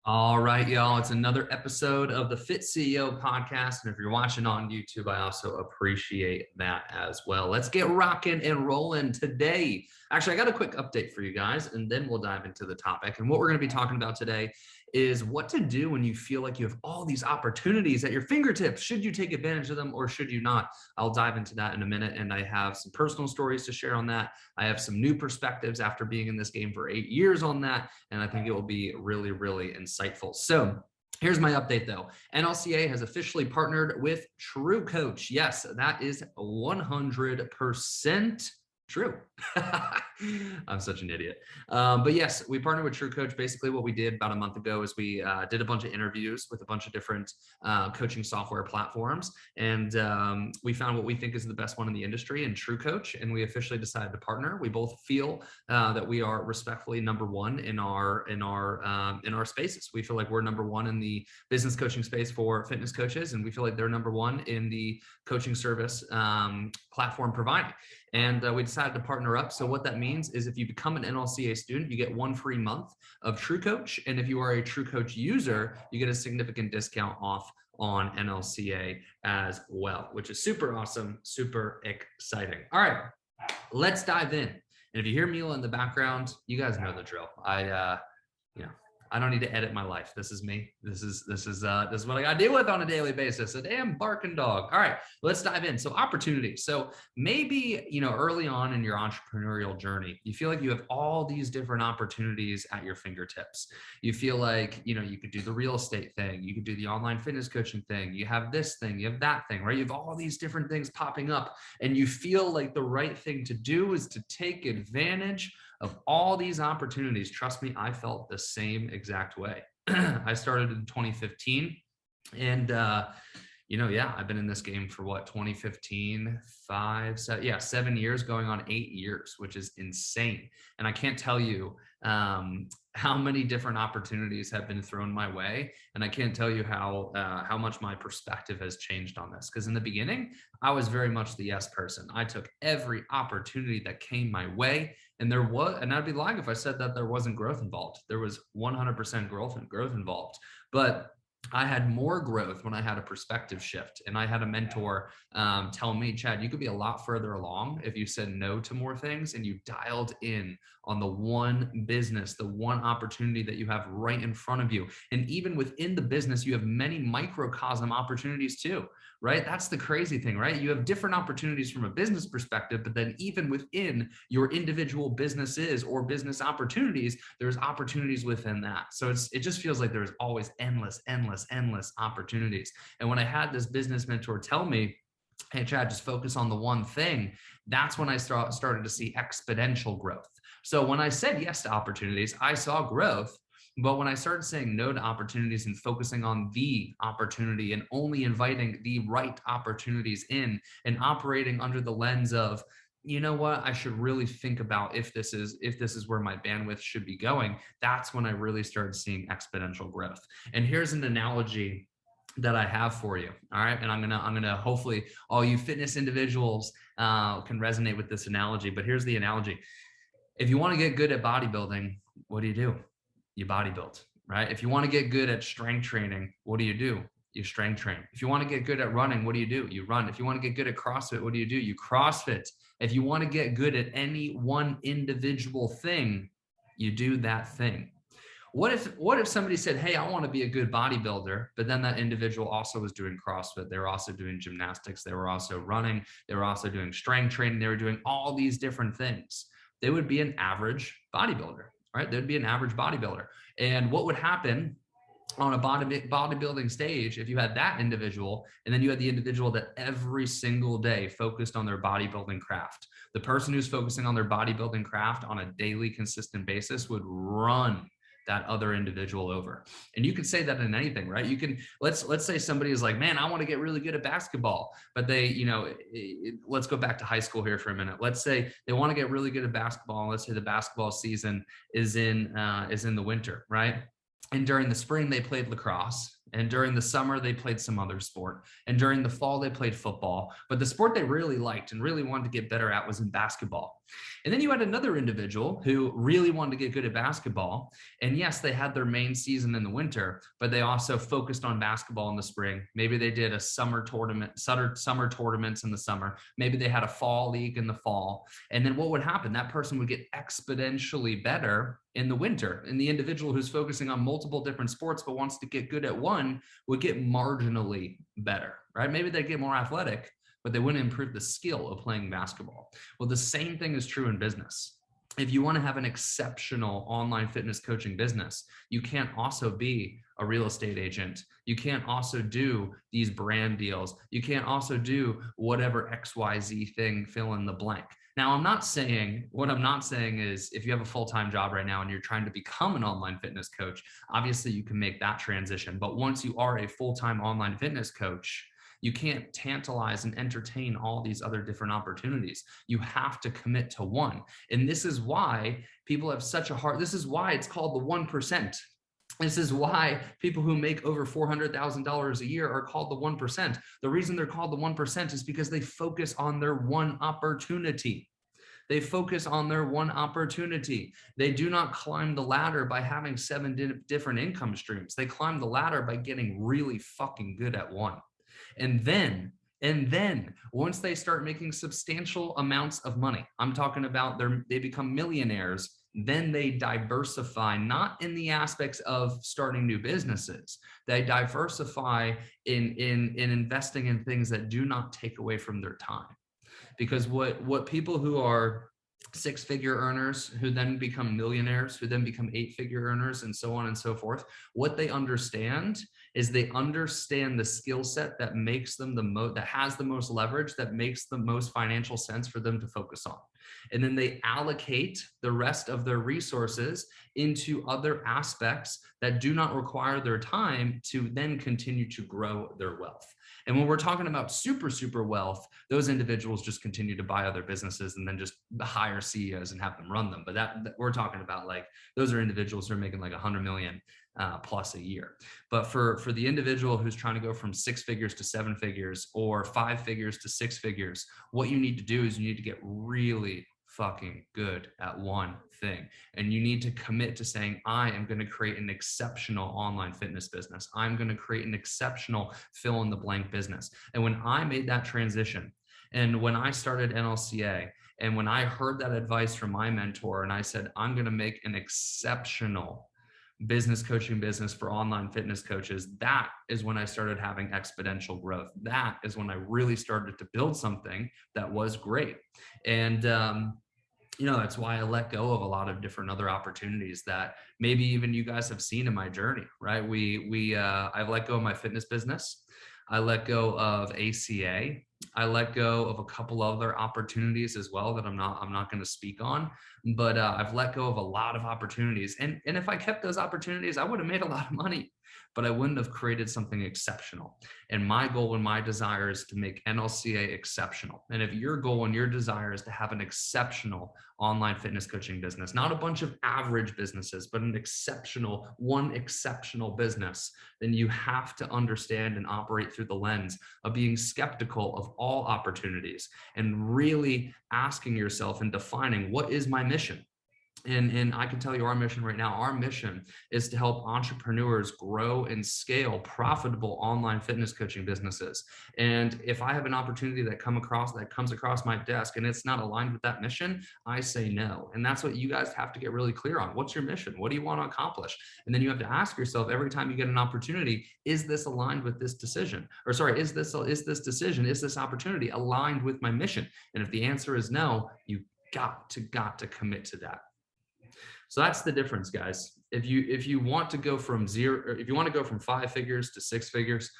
All right, y'all. It's another episode of the Fit CEO podcast. And if you're watching on YouTube, I also appreciate that as well. Let's get rocking and rolling today. Actually, I got a quick update for you guys, and then we'll dive into the topic. And what we're going to be talking about today is what to do when you feel like you have all these opportunities at your fingertips. Should you take advantage of them or should you not? I'll dive into that in a minute. And I have some personal stories to share on that. I have some new perspectives after being in this game for 8 years on that. And I think it will be really, really insightful. So here's my update though. NLCA has officially partnered with True Coach. Yes, that is 100% true. I'm such an idiot. But yes, we partnered with True Coach. Basically, what we did about a month ago is we did a bunch of interviews with a bunch of different coaching software platforms. And we found what we think is the best one in the industry in True Coach. And we officially decided to partner. We both feel that we are respectfully number one in our spaces. We feel like we're number one in the business coaching space for fitness coaches. And we feel like they're number one in the coaching service platform providing. And we decided to partner up. So what that means is if you become an NLCA student, you get 1 free month of True Coach. And if you are a True Coach user, you get a significant discount off on NLCA as well, which is super awesome, super exciting. All right, let's dive in. And if you hear Mila in the background, you guys know the drill. I don't need to edit my life. This is me. This is what I got to deal with on a daily basis. A damn barking dog. All right, let's dive in. So opportunities. So maybe, early on in your entrepreneurial journey, you feel like you have all these different opportunities at your fingertips. You feel like, you could do the real estate thing. You could do the online fitness coaching thing. You have this thing, you have that thing, right? You have all these different things popping up and you feel like the right thing to do is to take advantage of all these opportunities. Trust me, I felt the same exact way. I started in 2015 and, I've been in this game for 2015, 7 years going on 8 years, which is insane. And I can't tell you how many different opportunities have been thrown my way. And I can't tell you how much my perspective has changed on this. Because in the beginning, I was very much the yes person. I took every opportunity that came my way. And I'd be lying if I said that there wasn't growth involved. There was 100% growth involved. But I had more growth when I had a perspective shift and I had a mentor tell me, Chad, you could be a lot further along if you said no to more things and you dialed in on the one business, the one opportunity that you have right in front of you. And even within the business, you have many microcosm opportunities too, right? That's the crazy thing, right? You have different opportunities from a business perspective, but then even within your individual businesses or business opportunities, there's opportunities within that. So it just feels like there's always endless opportunities. And when I had this business mentor tell me, hey, Chad, just focus on the one thing, that's when I started to see exponential growth. So when I said yes to opportunities, I saw growth. But when I started saying no to opportunities and focusing on the opportunity and only inviting the right opportunities in and operating under the lens of, you know what, I should really think about if this is where my bandwidth should be going, that's when I really started seeing exponential growth. And here's an analogy that I have for you. All right. And I'm gonna hopefully all you fitness individuals can resonate with this analogy. But here's the analogy. If you want to get good at bodybuilding, what do? You bodybuild, right? If you want to get good at strength training, what do? You strength train. If you want to get good at running, what do? You run. If you want to get good at CrossFit, what do? You CrossFit. If you want to get good at any one individual thing, you do that thing. What if somebody said, hey, I want to be a good bodybuilder, but then that individual also was doing CrossFit. They were also doing gymnastics. They were also running. They were also doing strength training. They were doing all these different things. They would be an average bodybuilder, right? They'd be an average bodybuilder. And what would happen on a bodybuilding stage if you had that individual and then you had the individual that every single day focused on their bodybuilding craft? The person who's focusing on their bodybuilding craft on a daily consistent basis would run that other individual over. And you could say that in anything, right? You can, let's say somebody is like, man, I want to get really good at basketball, but they, let's go back to high school here for a minute. Let's say they want to get really good at basketball. Let's say the basketball season is in the winter, right? And during the spring, they played lacrosse. And during the summer, they played some other sport. And during the fall, they played football. But the sport they really liked and really wanted to get better at was in basketball. And then you had another individual who really wanted to get good at basketball. And yes, they had their main season in the winter, but they also focused on basketball in the spring. Maybe they did a summer tournaments in the summer. Maybe they had a fall league in the fall. And then what would happen? That person would get exponentially better in the winter. And the individual who's focusing on multiple different sports but wants to get good at one would get marginally better, right? Maybe they get more athletic, but they wouldn't improve the skill of playing basketball. Well, the same thing is true in business. If you want to have an exceptional online fitness coaching business, you can't also be a real estate agent. You can't also do these brand deals. You can't also do whatever XYZ thing, fill in the blank. Now, what I'm not saying is if you have a full-time job right now and you're trying to become an online fitness coach, obviously you can make that transition. But once you are a full-time online fitness coach, you can't tantalize and entertain all these other different opportunities. You have to commit to one. And this is why people have this is why it's called the 1%. This is why people who make over $400,000 a year are called the 1%. The reason they're called the 1% is because they focus on their one opportunity. They focus on their one opportunity. They do not climb the ladder by having 7 different income streams. They climb the ladder by getting really fucking good at one. And then once they start making substantial amounts of money, I'm talking about they become millionaires, then they diversify, not in the aspects of starting new businesses. They diversify in investing in things that do not take away from their time. Because what people who are 6-figure earners, who then become millionaires, who then become 8-figure earners, and so on and so forth, what they understand is they understand the skill set that makes them that has the most leverage, that makes the most financial sense for them to focus on. And then they allocate the rest of their resources into other aspects that do not require their time to then continue to grow their wealth. And when we're talking about super wealth, those individuals just continue to buy other businesses and then just hire CEOs and have them run them. But that we're talking about, like, those are individuals who are making like 100 million plus a year. But for the individual who's trying to go from 6 figures to 7 figures or 5 figures to 6 figures, what you need to do is you need to get really fucking good at one thing. And you need to commit to saying, I am going to create an exceptional online fitness business. I'm going to create an exceptional fill in the blank business. And when I made that transition, and when I started NLCA, and when I heard that advice from my mentor, and I said, I'm going to make an exceptional business coaching business for online fitness coaches, that is when I started having exponential growth. That is when I really started to build something that was great. And, that's why I let go of a lot of different other opportunities that maybe even you guys have seen in my journey, right? I've let go of my fitness business. I let go of ACA. I let go of a couple other opportunities as well that I'm not going to speak on, but I've let go of a lot of opportunities. And if I kept those opportunities, I would have made a lot of money, but I wouldn't have created something exceptional. And my goal and my desire is to make NLCA exceptional. And if your goal and your desire is to have an exceptional online fitness coaching business, not a bunch of average businesses, but one exceptional business, then you have to understand and operate through the lens of being skeptical of all opportunities and really asking yourself and defining, what is my mission? And I can tell you our mission right now, our mission is to help entrepreneurs grow and scale profitable online fitness coaching businesses. And if I have an opportunity that comes across my desk and it's not aligned with that mission, I say no. And that's what you guys have to get really clear on. What's your mission? What do you want to accomplish? And then you have to ask yourself every time you get an opportunity, is this aligned with this decision? Or sorry, is this opportunity aligned with my mission? And if the answer is no, you got to commit to that. So that's the difference, guys. If you want to go from 5 figures to 6 figures,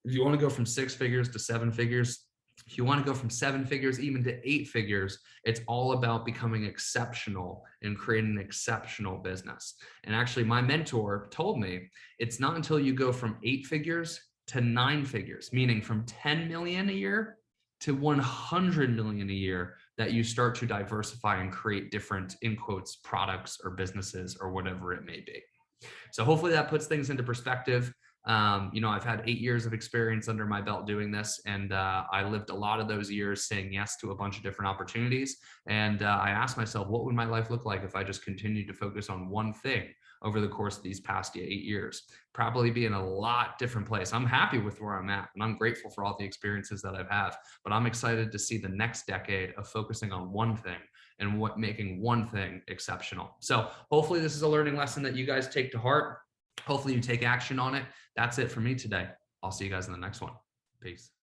if you want to go from 6 figures to 7 figures, if you want to go from 7 figures even to 8 figures, it's all about becoming exceptional and creating an exceptional business. And actually, my mentor told me it's not until you go from 8 figures to 9 figures, meaning from 10 million a year to 100 million a year, that you start to diversify and create different, in quotes, products or businesses or whatever it may be. So hopefully that puts things into perspective. I've had 8 years of experience under my belt doing this, and I lived a lot of those years saying yes to a bunch of different opportunities. And I asked myself, what would my life look like if I just continued to focus on one thing over the course of these past 8 years? Probably be in a lot different place. I'm happy with where I'm at, and I'm grateful for all the experiences that I've had, but I'm excited to see the next decade of focusing on one thing and what making one thing exceptional. So hopefully this is a learning lesson that you guys take to heart. Hopefully you take action on it. That's it for me today. I'll see you guys in the next one. Peace.